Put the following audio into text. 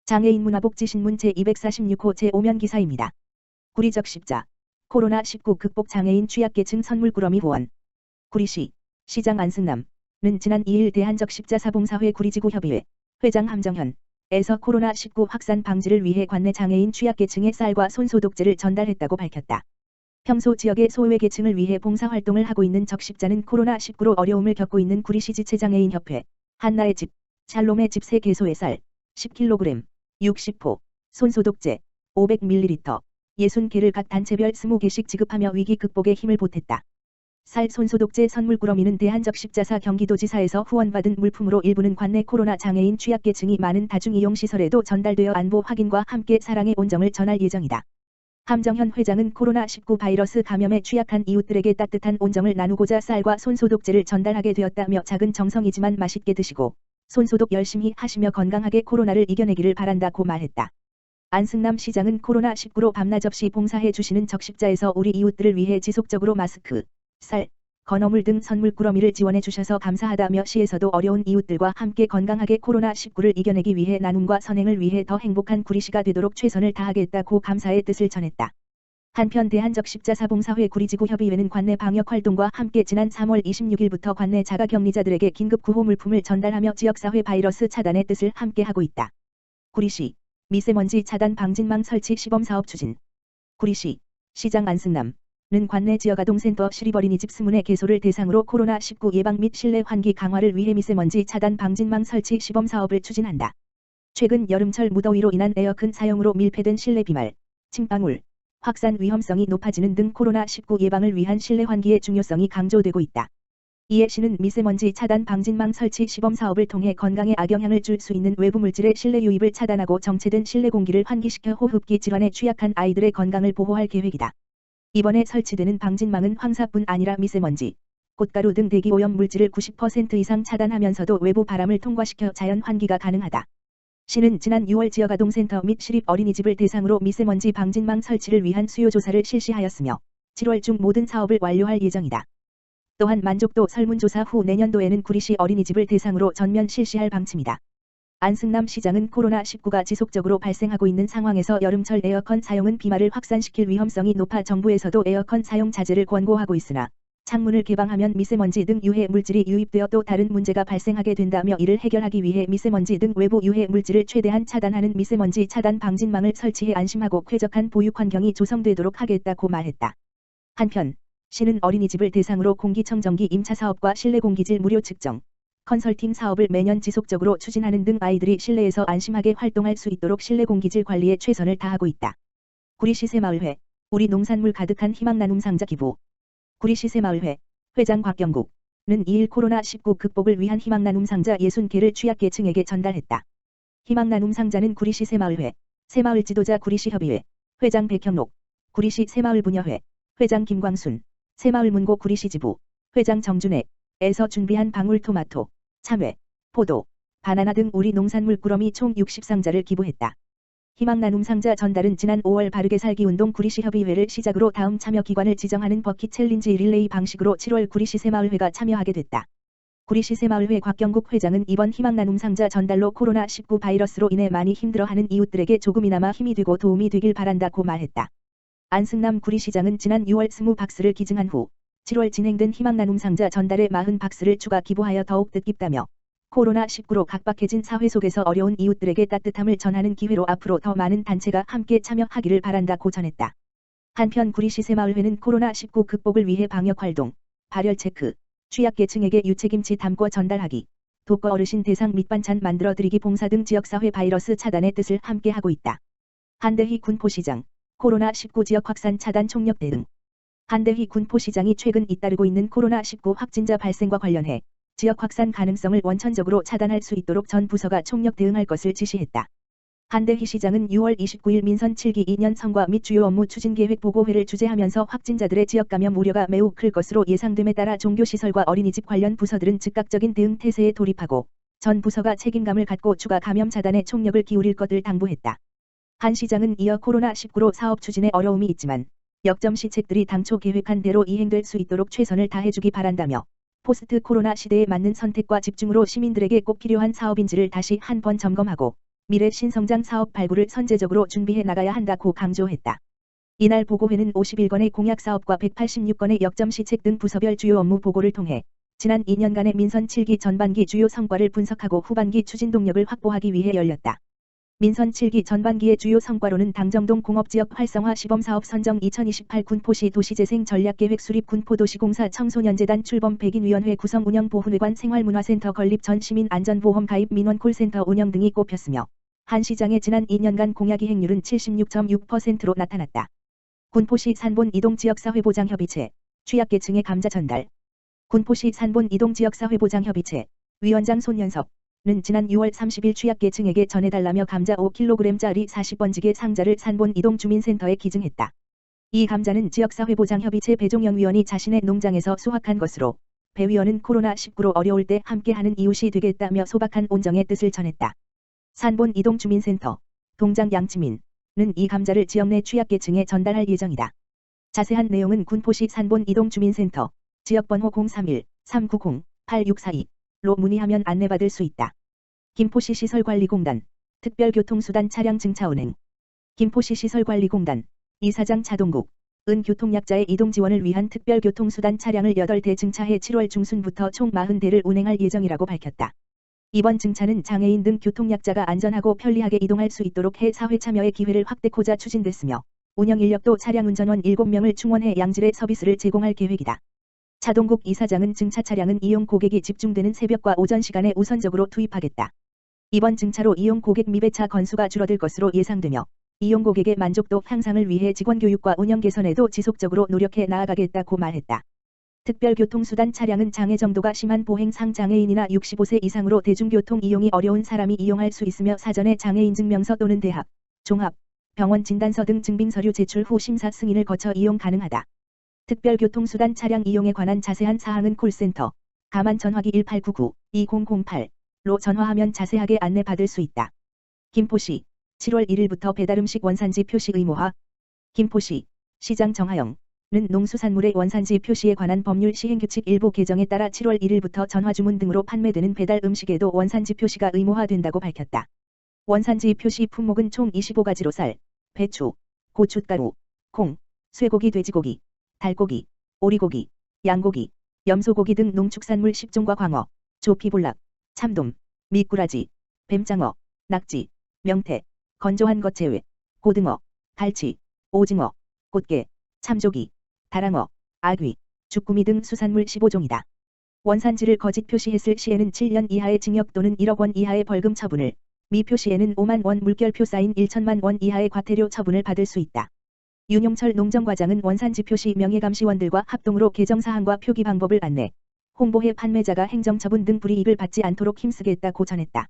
장애인 문화복지신문 제246호 제5면 기사입니다. 구리적 십자. 코로나19 극복 장애인 취약계층 선물꾸러미 후원. 구리시. 시장 안승남은 지난 2일 대한적 십자사봉사회 구리지구협의회 회장 함정현에서 코로나19 확산 방지를 위해 관내 장애인 취약계층에 쌀과 손소독제를 전달했다고 밝혔다. 평소 지역의 소외계층을 위해 봉사활동을 하고 있는 적십자는 코로나19로 어려움을 겪고 있는 구리시 지체장애인협회 한나의 집, 샬롬의 집 3개소의 쌀 10kg, 60호, 손소독제 500ml, 60개를 각 단체별 20개씩 지급하며 위기 극복에 힘을 보탰다. 쌀 손소독제 선물꾸러미는 대한적 십자사 경기도지사에서 후원받은 물품으로 일부는 관내 코로나 장애인 취약계층이 많은 다중이용시설에도 전달되어 안보 확인과 함께 사랑의 온정을 전할 예정이다. 함정현 회장은 코로나19 바이러스 감염에 취약한 이웃들에게 따뜻한 온정을 나누고자 쌀과 손소독제를 전달하게 되었다며 작은 정성이지만 맛있게 드시고 손소독 열심히 하시며 건강하게 코로나를 이겨내기를 바란다고 말했다. 안승남 시장은 코로나19로 밤낮 없이 봉사해 주시는 적십자에서 우리 이웃들을 위해 지속적으로 마스크, 쌀, 건어물 등 선물꾸러미를 지원해 주셔서 감사하다며 시에서도 어려운 이웃들과 함께 건강하게 코로나19를 이겨내기 위해 나눔과 선행을 위해 더 행복한 구리시가 되도록 최선을 다하겠다고 감사의 뜻을 전했다. 한편 대한적 십자사봉사회 구리지구협의회는 관내 방역활동과 함께 지난 3월 26일부터 관내 자가격리자들에게 긴급 구호 물품을 전달하며 지역사회 바이러스 차단의 뜻을 함께하고 있다. 구리시. 미세먼지 차단 방진망 설치 시범사업 추진. 구리시. 시장 안승남은 관내 지역아동센터 시립어린이집 20개소를 대상으로 코로나19 예방 및 실내 환기 강화를 위해 미세먼지 차단 방진망 설치 시범사업을 추진한다. 최근 여름철 무더위로 인한 에어컨 사용으로 밀폐된 실내 비말, 침방울, 확산 위험성이 높아지는 등 코로나19 예방을 위한 실내 환기의 중요성이 강조되고 있다. 이에 시는 미세먼지 차단 방진망 설치 시범사업을 통해 건강에 악영향을 줄 수 있는 외부 물질의 실내 유입을 차단하고 정체된 실내 공기를 환기시켜 호흡기 질환에 취약한 아이들의 건강을 보호할 계획이다. 이번에 설치되는 방진망은 황사뿐 아니라 미세먼지, 꽃가루 등 대기오염 물질을 90% 이상 차단하면서도 외부 바람을 통과시켜 자연 환기가 가능하다. 시는 지난 6월 지역아동센터 및 시립어린이집을 대상으로 미세먼지 방진망 설치를 위한 수요조사를 실시하였으며 7월 중 모든 사업을 완료할 예정이다. 또한 만족도 설문조사 후 내년도에는 구리시 어린이집을 대상으로 전면 실시할 방침이다. 안승남 시장은 코로나19가 지속적으로 발생하고 있는 상황에서 여름철 에어컨 사용은 비말을 확산시킬 위험성이 높아 정부에서도 에어컨 사용 자제를 권고하고 있으나 창문을 개방하면 미세먼지 등 유해 물질이 유입되어 또 다른 문제가 발생하게 된다며 이를 해결하기 위해 미세먼지 등 외부 유해 물질을 최대한 차단하는 미세먼지 차단 방진망을 설치해 안심하고 쾌적한 보육 환경이 조성되도록 하겠다고 말했다. 한편 시는 어린이집을 대상으로 공기청정기 임차 사업과 실내 공기질 무료 측정, 컨설팅 사업을 매년 지속적으로 추진하는 등 아이들이 실내에서 안심하게 활동할 수 있도록 실내 공기질 관리에 최선을 다하고 있다. 구리시 새마을회, 우리 농산물 가득한 희망 나눔 상자 기부. 구리시 새마을회, 회장 곽경국은 2일 코로나19 극복을 위한 희망 나눔 상자 60개를 취약계층에게 전달했다. 희망 나눔 상자는 구리시 새마을회, 새마을 지도자 구리시 협의회, 회장 백형록, 구리시 새마을 부녀회, 회장 김광순, 새마을 문고 구리시 지부, 회장 정준혜에서 준비한 방울토마토, 참외, 포도, 바나나 등 우리 농산물 꾸러미 총 60상자를 기부했다. 희망 나눔 상자 전달은 지난 5월 바르게 살기 운동 구리시 협의회를 시작으로 다음 참여 기관을 지정하는 버킷 챌린지 릴레이 방식으로 7월 구리시 새마을회가 참여하게 됐다. 구리시 새마을회 곽경국 회장은 이번 희망 나눔 상자 전달로 코로나19 바이러스로 인해 많이 힘들어하는 이웃들에게 조금이나마 힘이 되고 도움이 되길 바란다고 말했다. 안승남 구리시장은 지난 6월 20박스를 기증한 후 7월 진행된 희망 나눔 상자 전달에 40박스를 추가 기부하여 더욱 뜻깊다며 코로나19로 각박해진 사회 속에서 어려운 이웃들에게 따뜻함을 전하는 기회로 앞으로 더 많은 단체가 함께 참여하기를 바란다고 전했다. 한편 구리시 새마을회는 코로나19 극복을 위해 방역활동, 발열 체크, 취약계층에게 유채김치 담궈 전달하기, 독거 어르신 대상 밑반찬 만들어드리기 봉사 등 지역사회 바이러스 차단의 뜻을 함께하고 있다. 한대희 군포시장, 코로나19 지역 확산 차단 총력 대응. 한대희 군포시장이 최근 잇따르고 있는 코로나19 확진자 발생과 관련해 지역 확산 가능성을 원천적으로 차단할 수 있도록 전 부서가 총력 대응할 것을 지시했다. 한대희 시장은 6월 29일 민선 7기 2년 성과 및 주요 업무 추진 계획 보고회를 주재하면서 확진자들의 지역 감염 우려가 매우 클 것으로 예상됨에 따라 종교시설과 어린이집 관련 부서들은 즉각적인 대응 태세에 돌입하고 전 부서가 책임감을 갖고 추가 감염 차단에 총력을 기울일 것을 당부했다. 한 시장은 이어 코로나19로 사업 추진에 어려움이 있지만 역점 시책들이 당초 계획한 대로 이행될 수 있도록 최선을 다해주기 바란다며 포스트 코로나 시대에 맞는 선택과 집중으로 시민들에게 꼭 필요한 사업인지를 다시 한번 점검하고 미래 신성장 사업 발굴을 선제적으로 준비해 나가야 한다고 강조했다. 이날 보고회는 51건의 공약 사업과 186건의 역점 시책 등 부서별 주요 업무 보고를 통해 지난 2년간의 민선 7기 전반기 주요 성과를 분석하고 후반기 추진 동력을 확보하기 위해 열렸다. 민선 7기 전반기의 주요 성과로는 당정동 공업지역 활성화 시범사업 선정 2028 군포시 도시재생 전략계획 수립 군포도시공사 청소년재단 출범 백인위원회 구성 운영 보훈회관 생활문화센터 건립 전 시민안전보험 가입 민원 콜센터 운영 등이 꼽혔으며 한 시장의 지난 2년간 공약 이행률은 76.6%로 나타났다. 군포시 산본 이동지역사회보장협의체 취약계층의 감자 전달. 군포시 산본 이동지역사회보장협의체 위원장 손연섭는 지난 6월 30일 취약계층에게 전해달라며 감자 5kg짜리 40번지게 상자를 산본 이동주민센터에 기증했다. 이 감자는 지역사회보장협의체 배종영 위원이 자신의 농장에서 수확한 것으로 배 위원은 코로나19로 어려울 때 함께하는 이웃이 되겠다며 소박한 온정의 뜻을 전했다. 산본 이동주민센터 동장 양치민은 이 감자를 지역 내 취약계층에 전달할 예정이다. 자세한 내용은 군포시 산본 이동주민센터 지역번호 031-390-8642로 문의하면 안내받을 수 있다. 김포시 시설관리공단 특별교통수단 차량 증차운행. 김포시 시설관리공단 이사장 차동국 은 교통약자의 이동 지원을 위한 특별교통수단 차량을 8대 증차해 7월 중순부터 총 40대를 운행할 예정이라고 밝혔다. 이번 증차는 장애인 등 교통약자가 안전하고 편리하게 이동할 수 있도록 해 사회 참여의 기회를 확대코자 추진됐으며 운영 인력도 차량 운전원 7명을 충원해 양질의 서비스를 제공할 계획이다. 차동국 이사장은 증차 차량은 이용 고객이 집중되는 새벽과 오전 시간에 우선적으로 투입하겠다. 이번 증차로 이용 고객 미배차 건수가 줄어들 것으로 예상되며 이용 고객의 만족도 향상을 위해 직원 교육과 운영 개선에도 지속적으로 노력해 나아가겠다고 말했다. 특별교통수단 차량은 장애 정도가 심한 보행상 장애인이나 65세 이상으로 대중교통 이용이 어려운 사람이 이용할 수 있으며 사전에 장애인 증명서 또는 대학, 종합, 병원 진단서 등 증빙서류 제출 후 심사 승인을 거쳐 이용 가능하다. 특별교통수단 차량 이용에 관한 자세한 사항은 콜센터 가만 전화기 1899-2008로 전화하면 자세하게 안내받을 수 있다. 김포시 7월 1일부터 배달음식 원산지 표시 의무화. 김포시 시장 정하영 는 농수산물의 원산지 표시에 관한 법률 시행규칙 일부 개정에 따라 7월 1일부터 전화주문 등으로 판매되는 배달 음식에도 원산지 표시가 의무화된다고 밝혔다. 원산지 표시 품목은 총 25가지로 쌀, 배추, 고춧가루, 콩, 쇠고기, 돼지고기, 달고기, 오리고기, 양고기, 염소고기 등 농축산물 10종과 광어, 조피볼락, 참돔, 미꾸라지, 뱀장어, 낙지, 명태, 건조한 것 제외, 고등어, 갈치, 오징어, 꽃게, 참조기, 다랑어, 아귀, 주꾸미 등 수산물 15종이다. 원산지를 거짓 표시했을 시에는 7년 이하의 징역 또는 1억 원 이하의 벌금 처분을, 미표시에는 5만 원 물결표 사인 1천만 원 이하의 과태료 처분을 받을 수 있다. 윤용철 농정과장은 원산지 표시 명예감시원들과 합동으로 개정사항과 표기 방법을 안내, 홍보해 판매자가 행정처분 등 불이익을 받지 않도록 힘쓰겠다고 전했다.